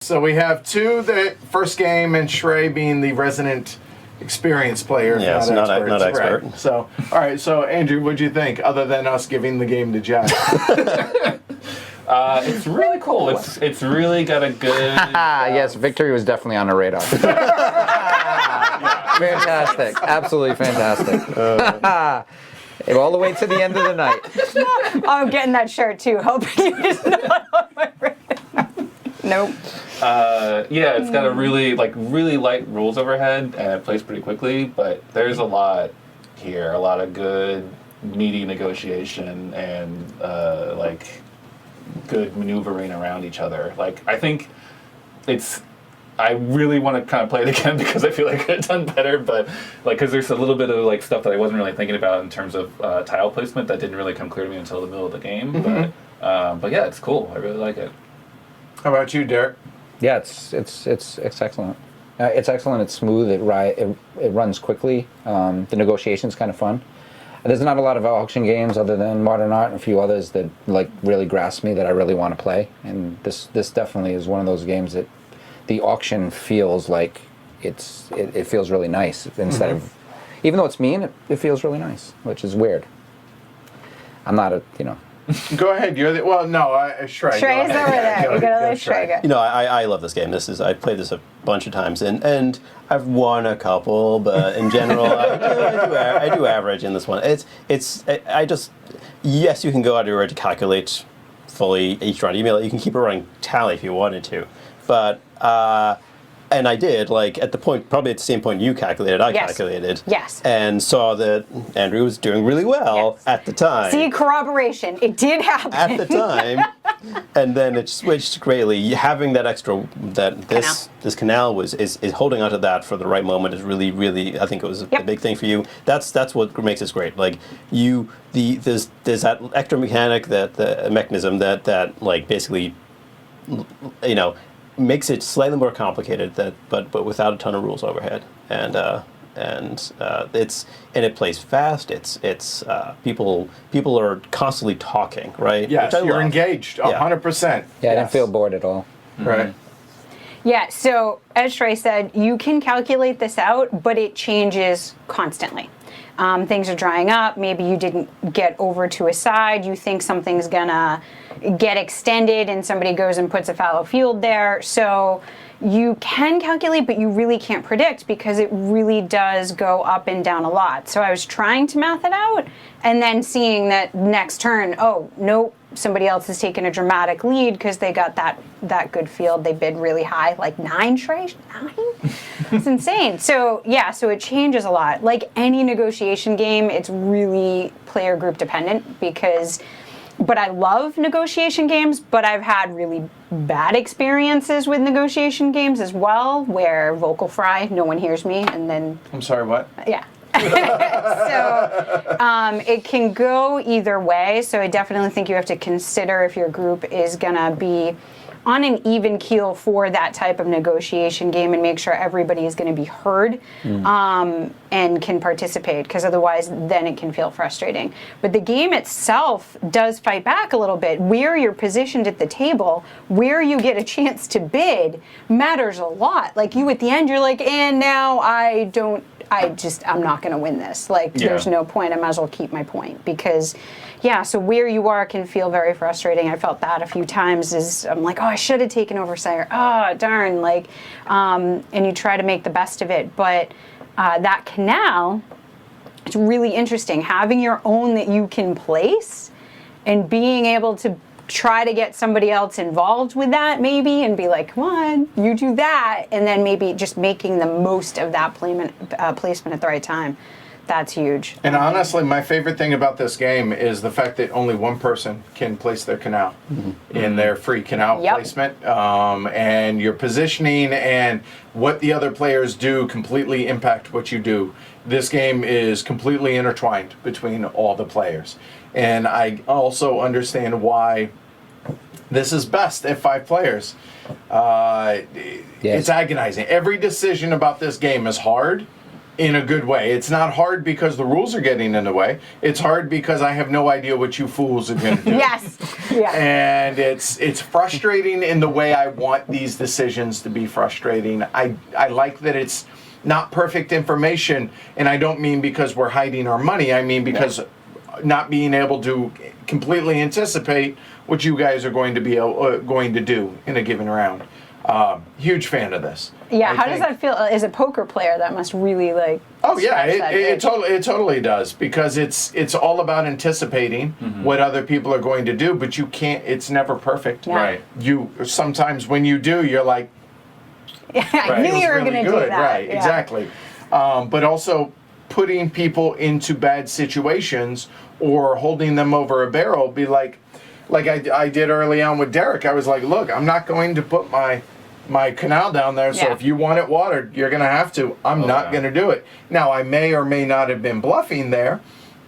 So we have two, the first game, and Shrey being the resident experienced player. Yes, not expert. Right. So, all right. So, Andrew, what'd you think, other than us giving the game to Jack? It's really cool. It's really got a good... Yes, victory was definitely on the radar. Fantastic. Absolutely fantastic. All the way to the end of the night. I'm getting that shirt, too. Hoping it's not on my radar. Nope. Yeah, it's got a really light rules overhead, and it plays pretty quickly, but there's a lot here. A lot of good, meaty negotiation and, good maneuvering around each other. I think I really want to kind of play it again because I feel like I could have done better, but because there's a little bit of stuff that I wasn't really thinking about in terms of tile placement that didn't really come clear to me until the middle of the game. Mm-hmm. But yeah, it's cool. I really like it. How about you, Derek? Yeah, it's excellent. It's excellent. It's smooth. It runs quickly. The negotiation's kind of fun. There's not a lot of auction games other than Modern Art and a few others that really grasp me that I really want to play. And this definitely is one of those games that the auction feels like it feels really nice instead of, even though it's mean, it feels really nice, which is weird. I'm not a Go ahead. You're the Shrey. Shrey's over there. You gotta let Shrey go. I love this game. I played this a bunch of times, and I've won a couple, but in general, I do average in this one. Yes, you can go out of your way to calculate fully each round. You can keep a running tally if you wanted to, but. And I did, at the point, probably at the same point you calculated, I calculated. Yes. And saw that Andrew was doing really well at the time. See, corroboration. It did happen. At the time. And then it switched greatly. Having that extra, this canal is holding onto that for the right moment is really, really, I think it was a big thing for you. That's what makes this great. There's that extra mechanic, the mechanism that basically, makes it slightly more complicated, but without a ton of rules overhead, and it plays fast. It's people are constantly talking, right? Yes, you're engaged 100%. Yeah, I didn't feel bored at all. Right. Yeah, so as Shrey said, you can calculate this out, but it changes constantly. Things are drying up. Maybe you didn't get over to a side. You think something's gonna get extended and somebody goes and puts a fallow field there. So you can calculate, but you really can't predict because it really does go up and down a lot. So I was trying to math it out and then seeing that next turn, oh, nope, somebody else has taken a dramatic lead because they got that good field. They bid really high, 9 Shrey? 9? It's insane. So yeah, so it changes a lot. Like any negotiation game, it's really player group dependent but I love negotiation games, but I've had really bad experiences with negotiation games as well, where vocal fry, no one hears me, and then... I'm sorry, what? Yeah. So it can go either way, so I definitely think you have to consider if your group is going to be on an even keel for that type of negotiation game and make sure everybody is going to be heard and can participate, because otherwise then it can feel frustrating. But the game itself does fight back a little bit. Where you're positioned at the table, where you get a chance to bid matters a lot. You at the end, you're like, and now I'm not going to win this. There's no point. I might as well keep my point because, so where you are can feel very frustrating. I felt that a few times I'm like, oh, I should have taken over Sire. Oh, darn. And you try to make the best of it. But that canal, it's really interesting. Having your own that you can place and being able to try to get somebody else involved with that maybe and be like, come on, you do that, and then maybe just making the most of that placement at the right time. That's huge. And honestly, my favorite thing about this game is the fact that only one person can place their canal in their free canal placement. And your positioning and what the other players do completely impact what you do. This game is completely intertwined between all the players. And I also understand why this is best at 5 players. It's agonizing. Every decision about this game is hard, in a good way. It's not hard because the rules are getting in the way. It's hard because I have no idea what you fools are going to do. Yes. Yeah. And it's frustrating in the way I want these decisions to be frustrating. I like that it's not perfect information, and I don't mean because we're hiding our money. I mean because not being able to completely anticipate what you guys are going to be going to do in a given round. Huge fan of this. Yeah, how does that feel? As a poker player, that must really like. Oh yeah, scratch that itch. it totally does, because it's all about anticipating what other people are going to do, but you can't. It's never perfect. Yeah. Right. You sometimes when you do, you're like, I knew feels you were really going to do good. that. Right, Yeah. exactly. But also putting people into bad situations or holding them over a barrel. Be like I did early on with Derek. I was like, look, I'm not going to put my canal down there, so Yeah. if you want it watered, you're going to have to. I'm not going to do it. Now, I may or may not have been bluffing there,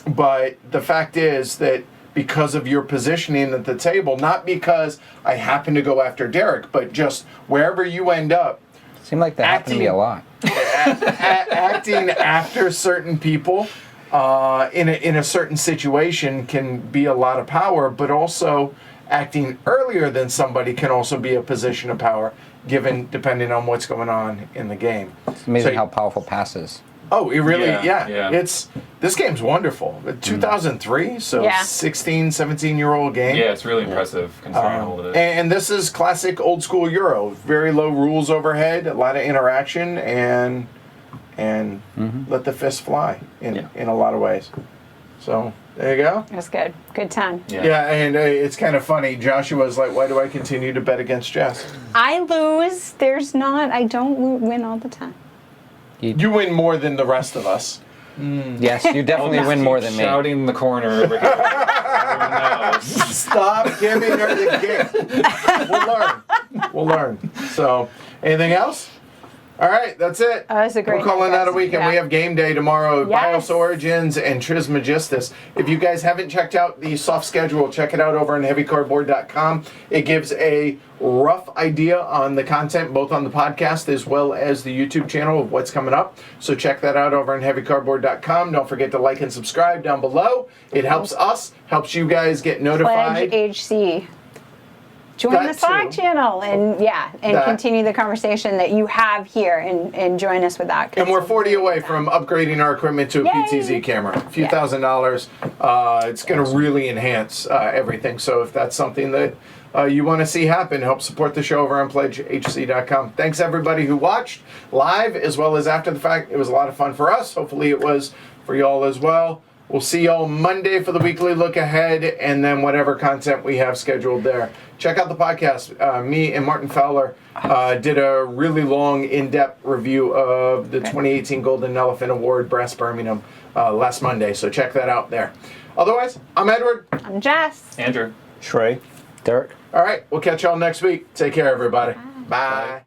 but the fact is that because of your positioning at the table, not because I happen to go after Derek, but just wherever you end up, Seemed like that happened to me a lot. acting after certain people in a certain situation can be a lot of power, but also acting earlier than somebody can also be a position of power, depending on what's going on in the game. It's amazing So- how powerful pass is. Oh, it really, Yeah. This game's wonderful. 2003, so Yeah. 16, 17-year-old game. Yeah, it's really impressive considering how old it is. And this is classic old school Euro. Very low rules overhead, a lot of interaction, and let the fist fly in a lot of ways. So there you go. That's good. Good time. Yeah, and it's kind of funny. Joshua's like, why do I continue to bet against Jess? I lose. I don't win all the time. You win more than the rest of us. Yes, you definitely win more than me. Shouting in the corner over here. Everyone knows. Stop giving her the gift. We'll learn. So, anything else? All right, that's it. Oh, that's a great We're calling night, that a guys. weekend. Yeah. We have game day tomorrow. Yes. Bios Origins and Trismegistus. If you guys haven't checked out the soft schedule, check it out over on heavycardboard.com. It gives a rough idea on the content, both on the podcast as well as the YouTube channel, of what's coming up. So check that out over on heavycardboard.com. Don't forget to like and subscribe down below. It helps us, helps you guys get notified. Pledge HC. Join That the Slack too. channel and That. continue the conversation that you have here and join us with that. And we're 40 away from upgrading our equipment to a Yay. PTZ camera. A few $1,000s. It's going to really enhance everything. So if that's something that you want to see happen, help support the show over on pledgehc.com. Thanks everybody who watched live as well as after the fact. It was a lot of fun for us. Hopefully it was for y'all as well. We'll see y'all Monday for the weekly look ahead, and then whatever content we have scheduled there. Check out the podcast. Me and Martin Fowler did a really long, in-depth review of the 2018 Golden Elephant Award, Brass Birmingham, last Monday. So check that out there. Otherwise, I'm Edward. I'm Jess. Andrew. Trey. Derek. All right, we'll catch y'all next week. Take care, everybody. Bye.